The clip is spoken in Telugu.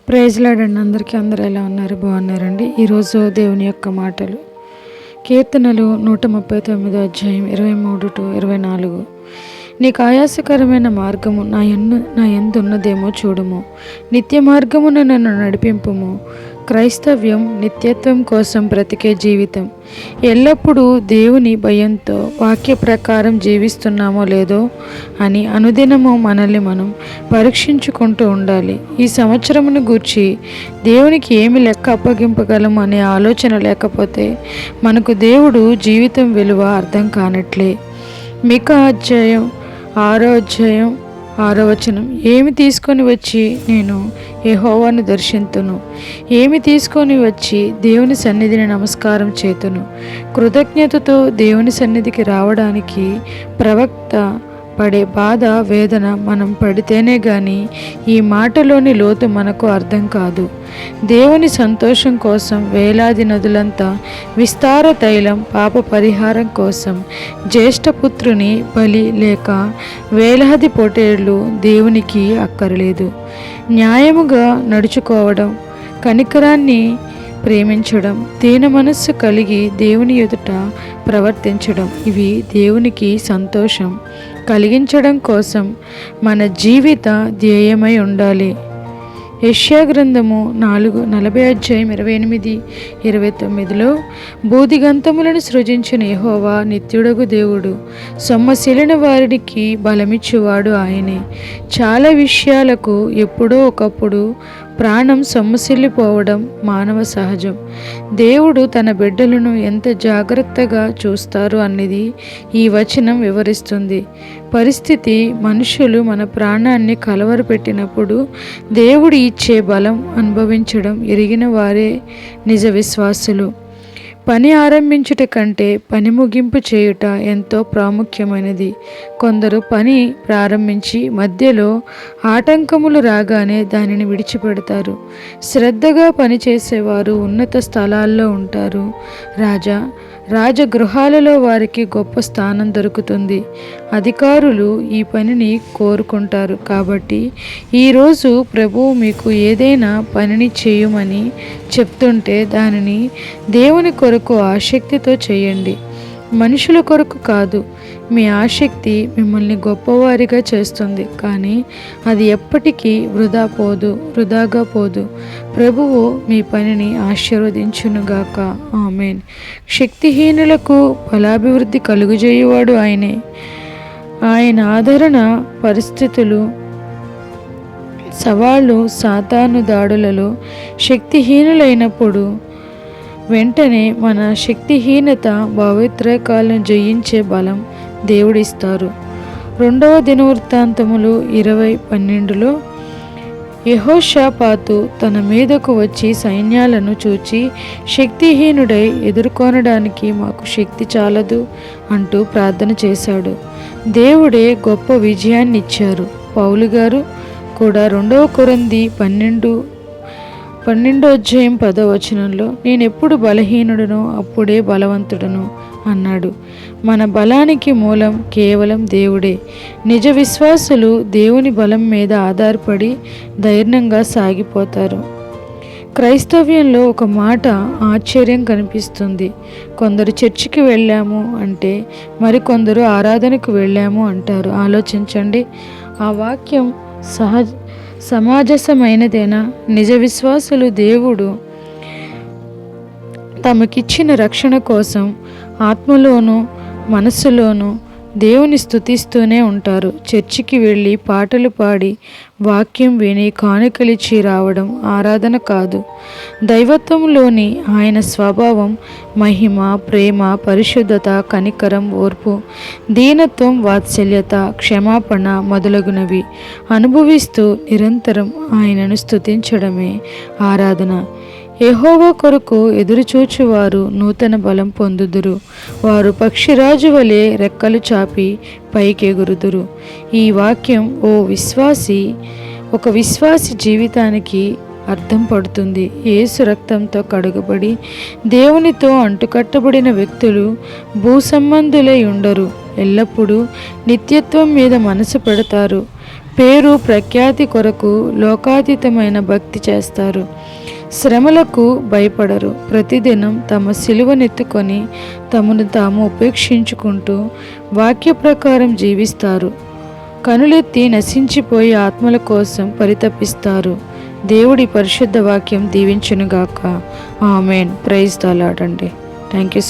ప్రైజ్ లార్డ్ అండి. అందరూ ఎలా ఉన్నారు? బాగున్నారండి. ఈరోజు దేవుని యొక్క మాటలు కీర్తనలు 139 అధ్యాయం 23-24. నీకు ఆయాసకరమైన మార్గము నా యందున్నదేమో చూడుము, నిత్య మార్గమున నన్ను నడిపింపుము. క్రైస్తవ్యం నిత్యత్వం కోసం బ్రతికే జీవితం. ఎల్లప్పుడూ దేవుని భయంతో వాక్య ప్రకారం జీవిస్తున్నామో లేదో అని అనుదినము మనల్ని మనం పరీక్షించుకుంటూ ఉండాలి. ఈ సంవత్సరమును గూర్చి దేవునికి ఏమి లెక్క అప్పగింపగలము అనే ఆలోచన లేకపోతే మనకు దేవుడు జీవితం విలువ అర్థం కానట్లే. మీకా అధ్యాయం 6 వచనం, ఏమి తీసుకొని వచ్చి నేను యెహోవాను దర్శింతును, ఏమి తీసుకొని వచ్చి దేవుని సన్నిధిని నమస్కారం చేతును. కృతజ్ఞతతో దేవుని సన్నిధికి రావడానికి ప్రవక్త పడే బాధ వేదన మనం పడితేనే గాని ఈ మాటలోని లోతు మనకు అర్థం కాదు. దేవుని సంతోషం కోసం వేలాది నదులంతా విస్తార తైలం, పాప పరిహారం కోసం జ్యేష్ఠపుత్రుని బలి లేక వేలాది పొటేళ్లు దేవునికి అక్కర్లేదు. న్యాయముగా నడుచుకోవడం, కనికరాన్ని ప్రేమించడం, దీన మనస్సు కలిగి దేవుని ఎదుట ప్రవర్తించడం, ఇవి దేవునికి సంతోషం కలిగించడం కోసం మన జీవిత ధ్యేయమై ఉండాలి. యెషయా గ్రంథము 40 అధ్యాయం 28-29లో, బూదిగంతములను సృజించిన యెహోవా నిత్యుడగు దేవుడు, సొమ్మసిలిన వారికి బలమిచ్చువాడు ఆయనే. చాలా విషయాలకు ఎప్పుడో ఒకప్పుడు ప్రాణం సొమ్మసిల్లిపోవడం మానవ సహజం. దేవుడు తన బిడ్డలను ఎంత జాగ్రత్తగా చూస్తారు అన్నది ఈ వచనం వివరిస్తుంది. పరిస్థితి మనుషులు మన ప్రాణాన్ని కలవరపెట్టినప్పుడు దేవుడు ఇచ్చే బలం అనుభవించడం ఎరిగిన వారే నిజ విశ్వాసులు. పని ఆరంభించుట కంటే పని ముగింపు చేయుట ఎంతో ప్రాముఖ్యమైనది. కొందరు పని ప్రారంభించి మధ్యలో ఆటంకములు రాగానే దానిని విడిచిపెడతారు. శ్రద్ధగా పనిచేసేవారు ఉన్నత స్థలాల్లో ఉంటారు. రాజగృహాలలో వారికి గొప్ప స్థానం దొరుకుతుంది. అధికారులు ఈ పనిని కోరుకుంటారు. కాబట్టి ఈరోజు ప్రభువు మీకు ఏదైనా పనిని చేయమని చెప్తుంటే దానిని దేవుని కొరకు ఆసక్తితో చేయండి, మనుషుల కొరకు కాదు. మీ ఆసక్తి గొప్పవారిగా చేస్తుంది, కానీ అది ఎప్పటికీ వృధాగా పోదు. ప్రభువు మీ పనిని ఆశీర్వదించునుగాక. ఆమేన్. శక్తిహీనులకు బలాభివృద్ధి కలుగజేయువాడు ఆయనే. ఆయన ఆదరణ పరిస్థితులు, సవాళ్ళు, సాతాను దాడులలో శక్తిహీనులైనప్పుడు వెంటనే మన శక్తిహీనత, భావోద్రేకాలను జయించే బలం దేవుడిస్తారు. 2వ దినవృత్తాంతములు 20:12లో, యెహోషాపాతు తన మీదకు వచ్చి సైన్యాలను చూచి శక్తిహీనుడై ఎదుర్కొనడానికి మాకు శక్తి చాలదు అంటూ ప్రార్థన చేశాడు. దేవుడే గొప్ప విజయాన్ని ఇచ్చారు. పౌలు గారు కూడా 2 కొరింథీ 12 అధ్యాయం 10వ వచనంలో, నేనెప్పుడు బలహీనుడనో అప్పుడే బలవంతుడను అన్నాడు. మన బలానికి మూలం కేవలం దేవుడే. నిజ విశ్వాసులు దేవుని బలం మీద ఆధారపడి ధైర్యంగా సాగిపోతారు. క్రైస్తవ్యంలో ఒక మాట ఆశ్చర్యం కనిపిస్తుంది. కొందరు చర్చికి వెళ్ళాము అంటే మరికొందరు ఆరాధనకు వెళ్ళాము అంటారు. ఆలోచించండి, ఆ వాక్యం సమాజసమైనదేనా? నిజ విశ్వాసులు దేవుడు తమకిచ్చిన రక్షణ కోసం ఆత్మలోనూ మనస్సులోనూ దేవుని స్తుతిస్తూనే ఉంటారు. చర్చికి వెళ్ళి పాటలు పాడి వాక్యం విని కానుకలిచ్చి రావడం ఆరాధన కాదు. దైవత్వంలోని ఆయన స్వభావం, మహిమ, ప్రేమ, పరిశుద్ధత, కనికరం, ఓర్పు, దీనత్వం, వాత్సల్యత, క్షమాపణ మొదలగునవి అనుభవిస్తూ నిరంతరం ఆయనను స్తుతించడమే ఆరాధన. యెహోవా కొరకు ఎదురుచూచువారు నూతన బలం పొందుదురు. వారు పక్షిరాజు వలె రెక్కలు చాపి పైకెగురుదురు. ఈ వాక్యం ఒక విశ్వాసి జీవితానికి అర్థం పడుతుంది. యేసు రక్తంతో కడుగబడి దేవునితో అంటుకట్టబడిన వ్యక్తులు భూసంబంధులై ఉండరు. ఎల్లప్పుడూ నిత్యత్వం మీద మనసు పెడతారు. పేరు ప్రఖ్యాతి కొరకు లోకాతీతమైన భక్తి చేస్తారు. శ్రమలకు భయపడరు. ప్రతిదినం తమ సిలువనెత్తుకొని తమను తాము ఉపేక్షించుకుంటూ వాక్య ప్రకారం జీవిస్తారు. కనులెత్తి నశించిపోయే ఆత్మల కోసం పరితపిస్తారు. దేవుడి పరిశుద్ధ వాక్యం దీవించునుగాక. ఆమేన్. ప్రైజ్ ద లార్డ్ అండి. Thank you.